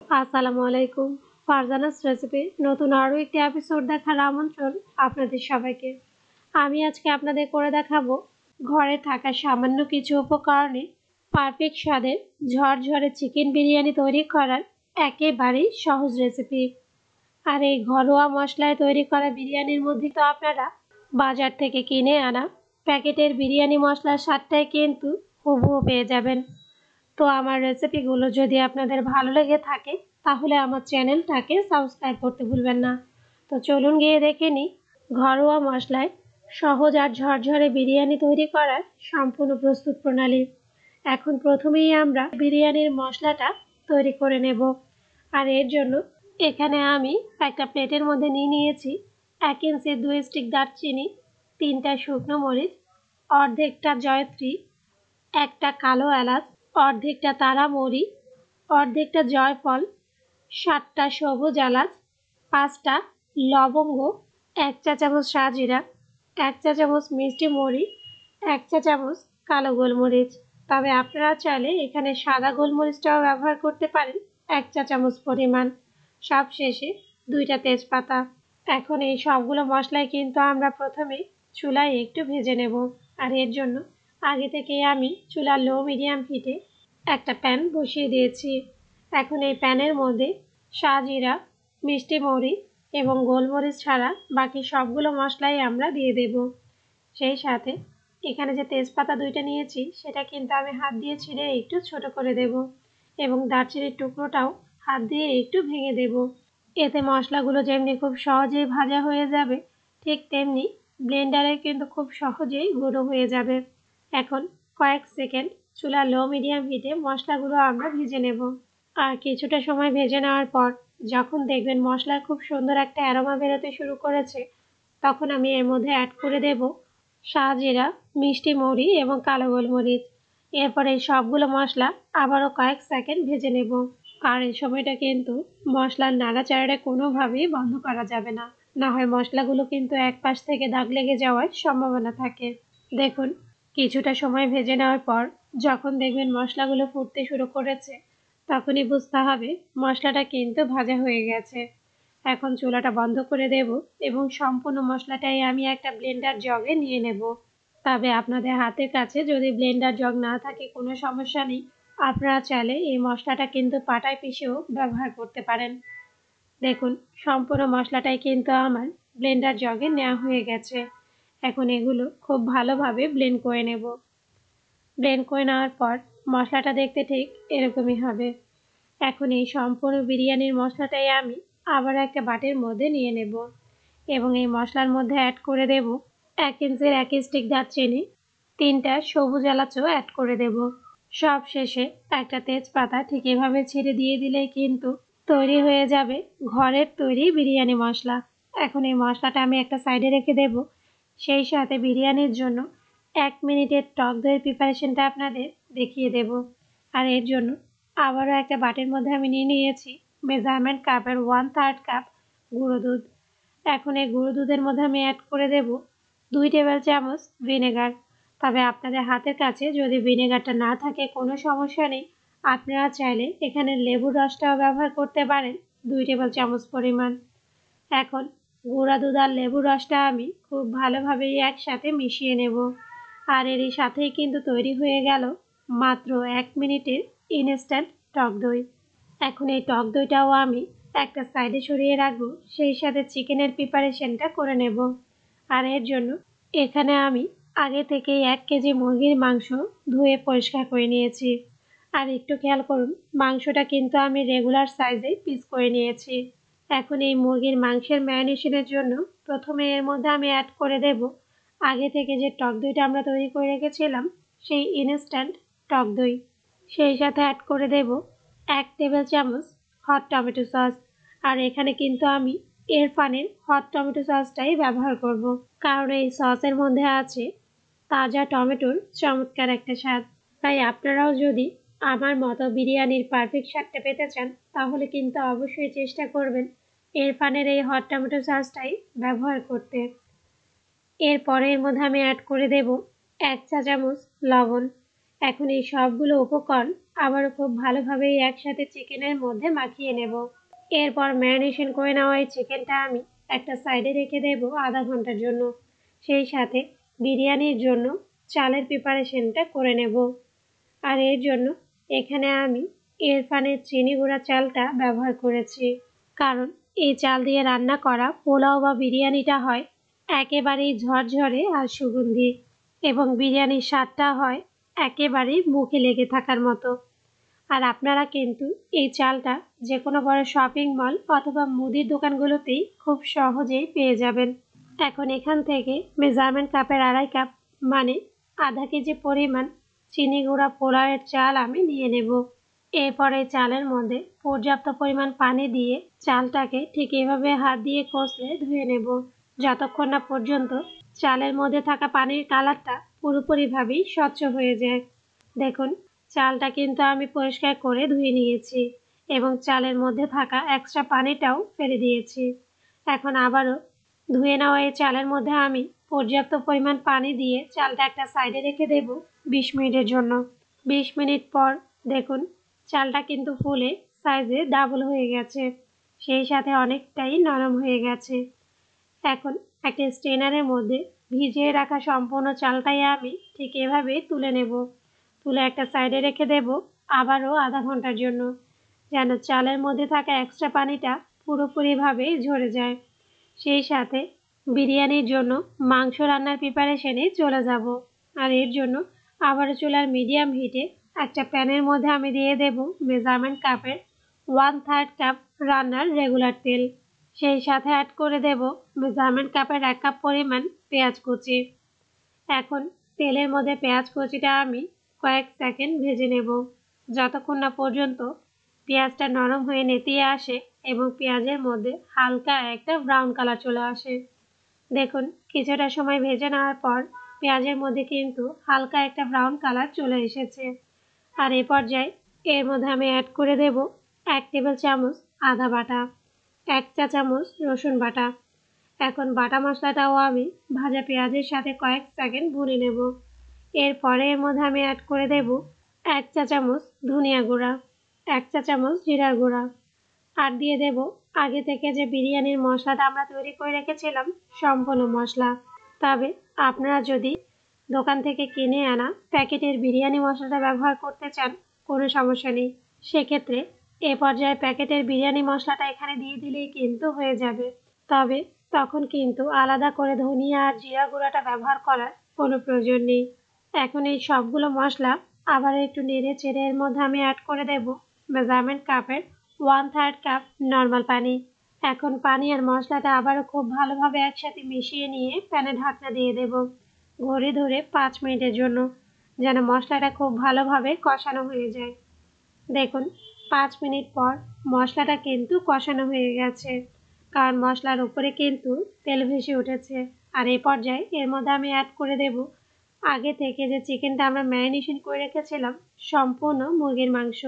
আসসালামু আলাইকুম। ফারজানাস রেসিপি নতুন আরও একটি এপিসোড দেখার আমন্ত্রণ আপনাদের সবাইকে। আমি আজকে আপনাদের করে দেখাবো ঘরে থাকা সামান্য কিছু উপকরণে পারফেক্ট স্বাদের ঝরঝরে চিকেন বিরিয়ানি তৈরি করার একেবারেই সহজ রেসিপি। আর এই ঘরোয়া মশলায় তৈরি করা বিরিয়ানির মধ্যে তো আপনারা বাজার থেকে কিনে আনা প্যাকেটের বিরিয়ানি মশলার স্বাদটাই কিন্তু হুবহু পেয়ে যাবেন। তো আমার রেসিপিগুলো যদি আপনাদের ভালো লেগে থাকে তাহলে আমার চ্যানেলটাকে সাবস্ক্রাইব করতে ভুলবেন না। তো চলুন গিয়ে দেখে নিই ঘরোয়া মশলায় সহজ আর ঝরঝরে বিরিয়ানি তৈরি করার সম্পূর্ণ প্রস্তুত প্রণালী। এখন প্রথমেই আমরা বিরিয়ানির মশলাটা তৈরি করে নেব। আর এর জন্য এখানে আমি একটা প্লেটের মধ্যে নিয়েছি 1 ইঞ্চি 2 স্টিক দারচিনি, 3টা শুকনো মরিচ, অর্ধেকটা জয়ত্রী, একটা কালো এলাচ, অর্ধেকটা তারামরি, অর্ধেকটা জয়ফল, 7টা সবুজ এলাচ, 5টা লবঙ্গ, 1 চা চামচ সাজিরা, 1 চা চামচ মিষ্টি মরি, 1 চা চামচ কালো গোলমরিচ। তবে আপনারা চাইলে এখানে সাদা গোলমরিচটাও ব্যবহার করতে পারেন 1 চা চামচ পরিমাণ। সবশেষে 2টা তেজপাতা। এখন এই সবগুলো মশলাই কিন্তু আমরা প্রথমে চুলায় একটু ভেজে নেব। আর এর জন্য আগে থেকেই আমি চুলার লো মিডিয়াম হিটে একটা প্যান বসিয়ে দিয়েছি। এখন এই প্যানের মধ্যে সাজিরা, মিষ্টি মৌরি এবং গোলমরিচ ছাড়া বাকি সবগুলো মশলাই আমরা দিয়ে দেব। সেই সাথে এখানে যে তেজপাতা 2টা নিয়েছি সেটা কিন্তু আমি হাত দিয়ে ছিঁড়ে একটু ছোট করে দেব এবং দারচিনির টুকরোটাও হাত দিয়ে একটু ভেঙে দেব। এতে মশলাগুলো যেমনি খুব সহজেই ভাজা হয়ে যাবে, ঠিক তেমনি ব্লেন্ডারে কিন্তু খুব সহজেই গুঁড়ো হয়ে যাবে। এখন কয়েক সেকেন্ড চুলা লো মিডিয়াম হিটে মশলাগুলো আমরা ভেজে নেব। আর কিছুটা সময় ভেজে নেওয়ার পর যখন দেখবেন মশলার খুব সুন্দর একটা অ্যারোমা বেরোতে শুরু করেছে, তখন আমি এর মধ্যে অ্যাড করে দেব সাজিরা, মিষ্টি মৌরি এবং কালো গোলমরিচ। এরপর এই সবগুলো মশলা আবারও কয়েক সেকেন্ড ভেজে নেব। আর এই সময়টা কিন্তু মশলার নাড়াচাড়াটা কোনোভাবেই বন্ধ করা যাবে না, না হয় মশলাগুলো কিন্তু এক পাশ থেকে দাগ লেগে যাওয়ার সম্ভাবনা থাকে। দেখুন, কিছুটা সময় ভেজে নেওয়ার পর যখন দেখবেন মশলাগুলো ফুটতে শুরু করেছে, তখনই বুঝতে হবে মশলাটা কিন্তু ভাজা হয়ে গেছে। এখন চুলাটা বন্ধ করে দেব এবং সম্পূর্ণ মশলাটাই আমি একটা ব্লেন্ডার জগে নিয়ে নেব। তবে আপনাদের হাতের কাছে যদি ব্লেন্ডার জগ না থাকে কোনো সমস্যা নেই, আপনারা চাইলে এই মশলাটা কিন্তু পাটায় পিষেও ব্যবহার করতে পারেন। দেখুন, সম্পূর্ণ মশলাটাই কিন্তু আমার ব্লেন্ডার জগে নেওয়া হয়ে গেছে। এখন এগুলো খুব ভালোভাবে ব্লেন্ড করে নেব। ব্লেন্ড করে নেওয়ার পর মশলাটা দেখতে ঠিক এরকমই হবে। এখন এই সম্পূর্ণ বিরিয়ানির মশলাটাই আমি আবার একটা বাটির মধ্যে নিয়ে নেব এবং এই মশলার মধ্যে অ্যাড করে দেব 1 ইঞ্চির 1 স্টিক দারচিনি, 3টা সবুজ এলাচও অ্যাড করে দেব। সব শেষে একটা তেজপাতা ঠিক এভাবে ছেড়ে দিয়ে দিলেই কিন্তু তৈরি হয়ে যাবে ঘরের তৈরি বিরিয়ানি মশলা। এখন এই মশলাটা আমি একটা সাইডে রেখে দেব। সেই সাথে বিরিয়ানির জন্য 1 মিনিটের টক দইয়ের প্রিপারেশনটা আপনাদের দেখিয়ে দেব। আর এর জন্য আবারও একটা বাটির মধ্যে আমি নিয়েছি মেজারমেন্ট কাপের 1/3 কাপ গুঁড়ো দুধ। এখন এই গুঁড়ো দুধের মধ্যে আমি অ্যাড করে দেব 2 টেবিল চামচ ভিনেগার। তবে আপনাদের হাতের কাছে যদি ভিনেগারটা না থাকে কোনো সমস্যা নেই, আপনারা চাইলে এখানে লেবুর রসটাও ব্যবহার করতে পারেন 2 টেবিল চামচ পরিমাণ। এখন গুঁড়া দুধ আর লেবুর রসটা আমি খুব ভালোভাবে একসাথে মিশিয়ে নেব। আর এরই সাথেই কিন্তু তৈরি হয়ে গেল মাত্র 1 মিনিটের ইনস্ট্যান্ট টক দই। এখন এই টক দইটাও আমি একটা সাইডে সরিয়ে রাখবো, সেই সাথে চিকেনের প্রিপারেশনটা করে নেব। আর এর জন্য এখানে আমি আগে থেকেই 1 কেজি মুরগির মাংস ধুয়ে পরিষ্কার করে নিয়েছি। আর একটু খেয়াল করুন, মাংসটা কিন্তু আমি রেগুলার সাইজে পিস করে নিয়েছি। এখন এই মুরগির মাংসের ম্যারিনেশনের জন্য প্রথমে এর মধ্যে আমি অ্যাড করে দেব আগে থেকে যে টক দইটা আমরা তৈরি করে রেখেছিলাম সেই ইনস্ট্যান্ট টক দই। সেই সাথে অ্যাড করে দেব 1 টেবিল চামচ হট টমেটো সস। আর এখানে কিন্তু আমি ইরফানের হট টমেটো সসটাই ব্যবহার করব, কারণ এই সসের মধ্যে আছে তাজা টমেটোর চমৎকার একটা স্বাদ। তাই আপনারাও যদি আমার মতো বিরিয়ানির পারফেক্ট স্বাদটা পেতে চান, তাহলে কিন্তু অবশ্যই চেষ্টা করবেন ইরফানের এই হট টমেটো সসটাই ব্যবহার করতে। এরপরে এর মধ্যে আমি অ্যাড করে দেব 1 চা চামচ লবণ এখন এই সবগুলো উপকরণ আবারও খুব ভালোভাবে একসাথে চিকেনের মধ্যে মাখিয়ে নেব। এরপর ম্যারিনেশন করে নেওয়া এই চিকেনটা আমি একটা সাইডে রেখে দেব আধা ঘন্টার জন্য। সেই সাথে বিরিয়ানির জন্য চালের প্রিপারেশনটা করে নেব। আর এর জন্য এখানে আমি ইরফানের চিনি গুঁড়া চালটা ব্যবহার করেছি, কারণ এই চাল দিয়ে রান্না করা পোলাও বা বিরিয়ানিটা হয় একেবারেই ঝরঝরে আর সুগন্ধি, এবং বিরিয়ানির স্বাদটা হয় একেবারেই মুখে লেগে থাকার মতো। আর আপনারা কিন্তু এই চালটা যে কোনো বড় শপিং মল অথবা মুদির দোকানগুলোতেই খুব সহজেই পেয়ে যাবেন। এখন এখান থেকে মেজারমেন্ট কাপের 2.5 কাপ মানে আধা কেজি পরিমাণ চিনি গুঁড়া পোলাওয়ের চাল আমি নিয়ে নেব। এরপরে চালের মধ্যে পর্যাপ্ত পরিমাণ পানি দিয়ে চালটাকে ঠিক এভাবে হাত দিয়ে কষলে ধুয়ে নেব, যতক্ষণ না পর্যন্ত চালের মধ্যে থাকা পানির কালারটা পুরোপুরিভাবেই স্বচ্ছ হয়ে যায়। দেখুন, চালটা কিন্তু আমি পরিষ্কার করে ধুয়ে নিয়েছি এবং চালের মধ্যে থাকা এক্সট্রা পানিটাও ফেলে দিয়েছি। এখন আবারও ধুয়ে নেওয়া এই চালের মধ্যে আমি পর্যাপ্ত পরিমাণ পানি দিয়ে চালটা একটা সাইডে রেখে দেব 20 মিনিটের জন্য। 20 মিনিট পর দেখুন, চালটা কিন্তু ফুলে সাইজে ডাবল হয়ে গেছে, সেই সাথে অনেকটাই নরম হয়ে গেছে। এখন একটা স্ট্রেনারের মধ্যে ভিজিয়ে রাখা সম্পূর্ণ চালটাই আমি ঠিক এভাবে তুলে নেব। তুলে একটা সাইডে রেখে দেব আবারও আধা ঘন্টার জন্য, যেন চালের মধ্যে থাকা এক্সট্রা পানিটা পুরোপুরিভাবে ঝরে যায়। সেই সাথে বিরিয়ানির জন্য মাংস রান্নার প্রিপারেশনে চলে যাব। আর এর জন্য আবারও চুলার মিডিয়াম হিটে একটা প্যানের মধ্যে আমি দিয়ে দেব মেজারমেন্ট কাপের 1/3 কাপ রান্নার রেগুলার তেল। সেই সাথে অ্যাড করে দেব মেজারমেন্ট কাপের 1 কাপ পরিমাণ পেঁয়াজ কুচি। এখন তেলের মধ্যে পেঁয়াজ কুচিটা আমি কয়েক সেকেন্ড ভেজে নেব, যতক্ষণ না পর্যন্ত পেঁয়াজটা নরম হয়ে নেতিয়ে আসে এবং পেঁয়াজের মধ্যে হালকা একটা ব্রাউন কালার চলে আসে। দেখুন, কিছুটা সময় ভেজে নেওয়ার পর পেঁয়াজের মধ্যে কিন্তু হালকা একটা ব্রাউন কালার চলে এসেছে। আর এই পর্যায়ে এর মধ্যে আমি অ্যাড করে দেব 1 টেবিল চামচ আদা বাটা, 1 চা চামচ রসুন বাটা। এখন বাটা মশলাটাও আমি ভাজা পেঁয়াজের সাথে কয়েক সেকেন্ড ভুনে নেব। এরপরে এর মধ্যে আমি অ্যাড করে দেব 1 চা চামচ ধনিয়া গুঁড়া, 1 চা চামচ জিরার গুঁড়া, আর দিয়ে দেব আগে থেকে যে বিরিয়ানির মশলাটা আমরা তৈরি করে রেখেছিলাম সম্পূর্ণ মশলা। তবে আপনারা যদি দোকান থেকে কিনে আনা প্যাকেটের বিরিয়ানি মশলাটা ব্যবহার করতে চান, কোনো সমস্যা নেই। সেক্ষেত্রে এ পর্যায়ে প্যাকেটের বিরিয়ানি মশলাটা এখানে দিয়ে দিলেই কিন্তু হয়ে যাবে। তবে তখন কিন্তু আলাদা করে ধনিয়া আর জিরা গুঁড়াটা ব্যবহার করার কোনো প্রয়োজন নেই। এখন এই সবগুলো মশলা আবার একটু নেড়ে চেড়ে এর মধ্যে আমি অ্যাড করে দেব মেজারমেন্ট কাপের 1/3 কাপ নর্মাল পানি। এখন পানি আর মশলাটা আবারও খুব ভালোভাবে একসাথে মিশিয়ে নিয়ে প্যানে ঢাকনা দিয়ে দেব ঘড়ি ধরে 5 মিনিটের জন্য, যেন মশলাটা খুব ভালোভাবে কষানো হয়ে যায়। দেখুন, 5 মিনিট পর মশলাটা কিন্তু কষানো হয়ে গেছে, কারণ মশলার উপরে কিন্তু তেল ভেসে উঠেছে। আর এই পর্যায়ে এর মধ্যে আমি অ্যাড করে দেব আগে থেকে যে চিকেনটা আমরা ম্যারিনেশন করে রেখেছিলাম সম্পূর্ণ মুরগির মাংস।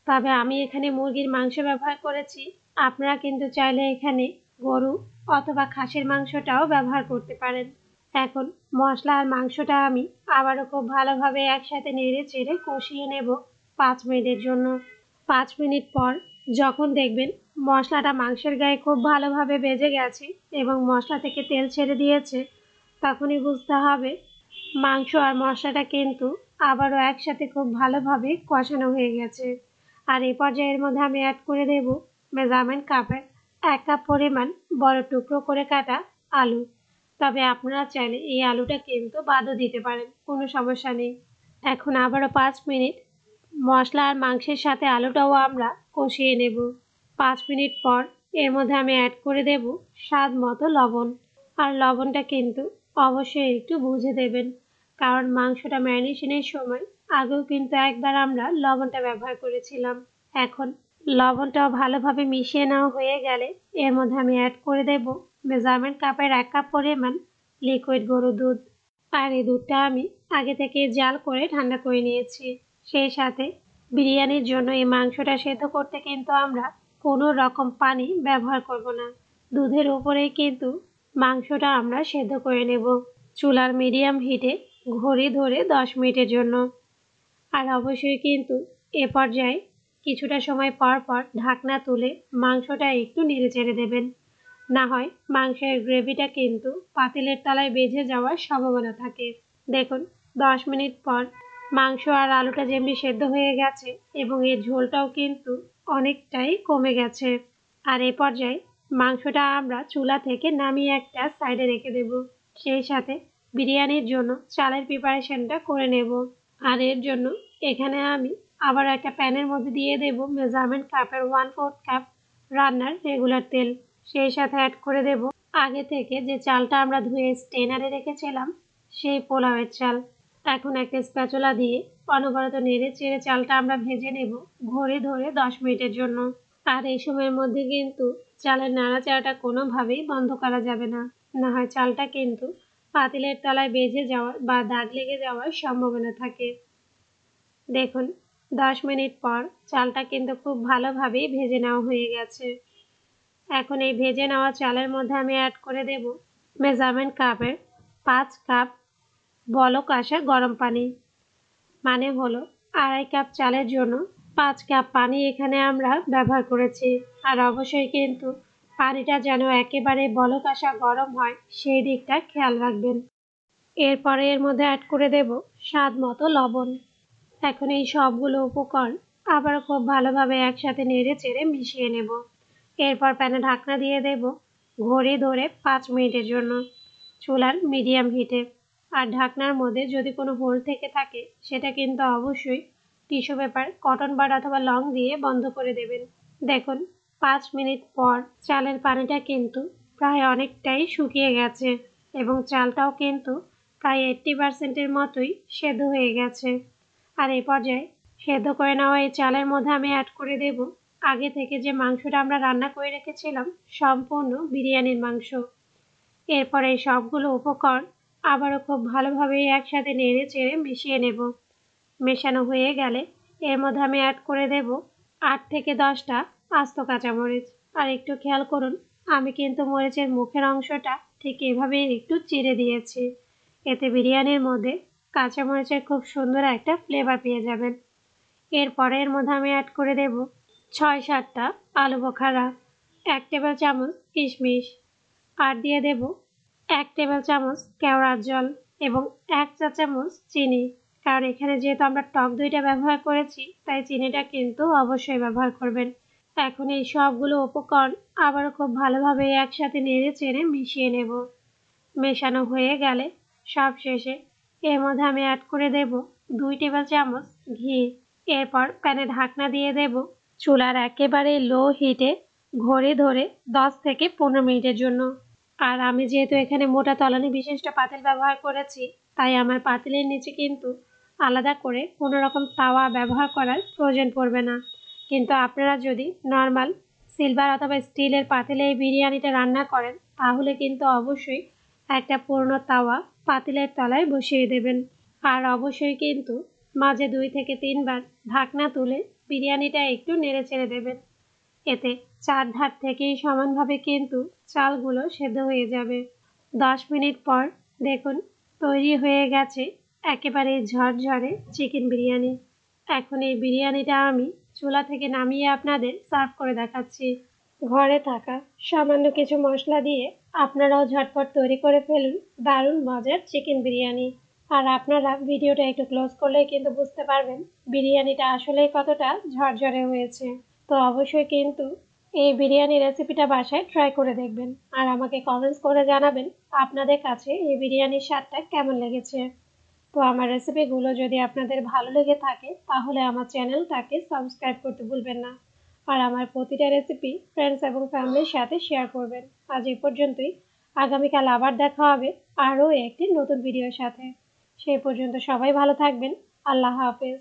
তবে আমি এখানে মুরগির মাংস ব্যবহার করেছি, আপনারা কিন্তু চাইলে এখানে গরু অথবা খাসির মাংসটাও ব্যবহার করতে পারেন। এখন মশলা আর মাংসটা আমি আবারও খুব ভালোভাবে একসাথে নেড়ে চেড়ে কষিয়ে নেব 5 মিনিটের জন্য। 5 মিনিট পর যখন দেখবেন মশলাটা মাংসের গায়ে খুব ভালোভাবে ভেজে গেছে এবং মশলা থেকে তেল ছেড়ে দিয়েছে, তখনই বুঝতে হবে মাংস আর মশলাটা কিন্তু আবারও একসাথে খুব ভালোভাবে কষানো হয়ে গেছে। আর এই পর্যায়ের মধ্যে আমি অ্যাড করে দেব মেজারমেন্ট কাপের 1 কাপ পরিমাণ বড় টুকরো করে কাটা আলু। তবে আপনারা চাইলে এই আলুটা কিন্তু বাদও দিতে পারেন, কোনো সমস্যা নেই। এখন আবারও 5 মিনিট মশলা আর মাংসের সাথে আলুটাও আমরা কষিয়ে নেব। 5 মিনিট পর এর মধ্যে আমি অ্যাড করে দেব স্বাদ মতো লবণ। আর লবণটা কিন্তু অবশ্যই একটু বুঝে দেবেন, কারণ মাংসটা ম্যারিনেশনের সময় আগেও কিন্তু একবার আমরা লবণটা ব্যবহার করেছিলাম। এখন লবণটাও ভালোভাবে মিশিয়ে নেওয়া হয়ে গেলে এর মধ্যে আমি অ্যাড করে দেব মেজারমেন্ট কাপের 1 কাপ পরিমাণ লিকুইড গরুর দুধ। আর এই দুধটা আমি আগে থেকে জাল করে ঠান্ডা করে নিয়েছি। সেই সাথে বিরিয়ানির জন্য এই মাংসটা সেদ্ধ করতে কিন্তু আমরা কোনো রকম পানি ব্যবহার করব না, দুধের উপরেই কিন্তু মাংসটা আমরা সেদ্ধ করে নেব চুলার মিডিয়াম হিটে ঘড়ি ধরে 10 মিনিটের জন্য। আর অবশ্যই কিন্তু এ পর্যায়ে কিছুটা সময় পর পর ঢাকনা তুলে মাংসটা একটু নেড়েচেড়ে দেবেন। না হয় মাংসের গ্রেভিটা কিন্তু পাতিলের তলায় বেজে যাওয়ার সম্ভাবনা থাকে। দেখুন 10 মিনিট পর মাংস আর আলুটা যেমনি সেদ্ধ হয়ে গেছে এবং এর ঝোলটাও কিন্তু অনেকটাই কমে গেছে। আর এ পর্যায়ে মাংসটা আমরা চুলা থেকে নামিয়ে একটা সাইডে রেখে দেব। সেই সাথে বিরিয়ানির জন্য চালের প্রিপারেশনটা করে নেব। আর এর জন্য এখানে আমি আবার একটা প্যানের মধ্যে দিয়ে দেব মেজারমেন্ট কাপের 1/4 কাপ রান্নার রেগুলার তেল। সেই সাথে অ্যাড করে দেব আগে থেকে যে চালটা আমরা ধুয়ে স্টেনারে রেখেছিলাম সেই পোলাওয়ের চাল। এখন একটা স্প্যাচুলা দিয়ে অনবরত নেড়ে চেড়ে চালটা আমরা ভেজে নেব ঘড়ি ধরে 10 মিনিটের জন্য। আর এই সময়ের মধ্যে কিন্তু চালের নাড়াচাড়াটা কোনোভাবেই বন্ধ করা যাবে না, না হয় চালটা কিন্তু পাতিলের তলায় বেজে যাওয়ার বা দাগ লেগে যাওয়ার সম্ভাবনা থাকে। দেখুন 10 মিনিট পর চালটা কিন্তু খুব ভালোভাবেই ভেজে নেওয়া হয়ে গেছে। এখন এই ভেজে নেওয়া চালের মধ্যে আমি অ্যাড করে দেব মেজারমেন্ট কাপের 5 কাপ বলক আসা গরম পানি। মানে হলো 2.5 কাপ চালের জন্য 5 কাপ পানি এখানে আমরা ব্যবহার করেছি। আর অবশ্যই কিন্তু পানিটা যেন একেবারে বলক আসা গরম হয় সেই দিকটা খেয়াল রাখবেন। এরপরে এর মধ্যে অ্যাড করে দেব স্বাদ মতো লবণ। এখন এই সবগুলো উপকরণ আবার খুব ভালোভাবে একসাথে নেড়ে চেড়ে মিশিয়ে নেব। এরপর প্যানে ঢাকনা দিয়ে দেব ঘড়ি ধরে 5 মিনিটের জন্য চুলার মিডিয়াম হিটে। আর ঢাকনার মধ্যে যদি কোনো হোল থেকে থাকে সেটা কিন্তু অবশ্যই টিস্যু পেপার, কটন বাড অথবা লং দিয়ে বন্ধ করে দেবেন। দেখুন 5 মিনিট পর চালের পানিটা কিন্তু প্রায় অনেকটাই শুকিয়ে গেছে এবং চালটাও কিন্তু প্রায় 80% মতোই সেদ্ধ হয়ে গেছে। আর এই পর্যায়ে সেদ্ধ করে নেওয়া এই চালের মধ্যে আমি অ্যাড করে দেব আগে থেকে যে মাংসটা আমরা রান্না করে রেখেছিলাম সম্পূর্ণ বিরিয়ানির মাংস। এরপর এই সবগুলো উপকরণ আবারও খুব ভালোভাবে একসাথে নেড়ে চেড়ে মিশিয়ে নেব। মেশানো হয়ে গেলে এর মধ্যে আমি অ্যাড করে দেব 8 থেকে 10টা আস্ত কাঁচামরিচ। আর একটু খেয়াল করুন আমি কিন্তু মরিচের মুখের অংশটা ঠিক এভাবেই একটু চিড়ে দিয়েছি। এতে বিরিয়ানির মধ্যে কাঁচামরিচের খুব সুন্দর একটা ফ্লেভার পেয়ে যাবেন। এরপরে এর মধ্যে আমি অ্যাড করে দেব 6-7টা আলু বোখারা, 1 টেবিল চামচ কিশমিশ, আর দিয়ে দেব 1 টেবিল চামচ কেওড়ার জল এবং 1 চা চামচ চিনি। কারণ এখানে যেহেতু আমরা টক দইটা ব্যবহার করেছি তাই চিনিটা কিন্তু অবশ্যই ব্যবহার করবেন। এখন এই সবগুলো উপকরণ আবারও খুব ভালোভাবে একসাথে নেড়ে চেড়ে মিশিয়ে নেব। মেশানো হয়ে গেলে সব শেষে এর মধ্যে আমি অ্যাড করে দেব 2 টেবিল চামচ ঘি। এরপর প্যানে ঢাকনা দিয়ে দেব চুলার একেবারে লো হিটে ঘড়ি ধরে 10 থেকে 15 মিনিটের জন্য। আর আমি যেহেতু এখানে মোটা তলানি বিশিষ্ট পাতিল ব্যবহার করেছি তাই আমার পাতিলের নিচে কিন্তু আলাদা করে কোনো রকম তাওয়া ব্যবহার করার প্রয়োজন পড়বে না। কিন্তু আপনারা যদি নর্মাল সিলভার অথবা স্টিলের পাতিলে এই বিরিয়ানিটা রান্না করেন তাহলে কিন্তু অবশ্যই একটা পুরনো তাওয়া পাতিলের তলায় বসিয়ে দেবেন। আর অবশ্যই কিন্তু মাঝে 2 থেকে 3 বার ঢাকনা তুলে বিরিয়ানিটা একটু নেড়ে চেড়ে দেবেন। এতে 4 ধার থেকেই সমানভাবে কিন্তু চালগুলো সেদ্ধ হয়ে যাবে। 10 মিনিট পর দেখুন তৈরি হয়ে গেছে একেবারে ঝরঝরে চিকেন বিরিয়ানি। এখন এই বিরিয়ানিটা আমি চুলা থেকে নামিয়ে আপনাদের সার্ভ করে দেখাচ্ছি। ঘরে থাকা সামান্য কিছু মশলা দিয়ে আপনারাও ঝটপট তৈরি করে ফেলুন দারুণ মজার চিকেন বিরিয়ানি। আর আপনারা ভিডিওটা একটু ক্লোজ করলেই কিন্তু বুঝতে পারবেন বিরিয়ানিটা আসলেই কতটা ঝরঝরে হয়েছে। তো অবশ্যই কিন্তু এই বিরিয়ানি রেসিপিটা বাসায় ট্রাই করে দেখবেন আর আমাকে কমেন্টস করে জানাবেন আপনাদের কাছে এই বিরিয়ানির স্বাদটা কেমন লেগেছে। তো আমার রেসিপিগুলো যদি আপনাদের ভালো লেগে থাকে তাহলে আমার চ্যানেলটাকে সাবস্ক্রাইব করতে ভুলবেন না। আর আমার প্রতিটা রেসিপি ফ্রেন্ডস এবং ফ্যামিলির সাথে শেয়ার করবেন। আজ এই পর্যন্তই। আগামীকাল আবার দেখা হবে আরও একটি নতুন ভিডিওর সাথে। সেই পর্যন্ত সবাই ভালো থাকবেন। আল্লাহ হাফেজ।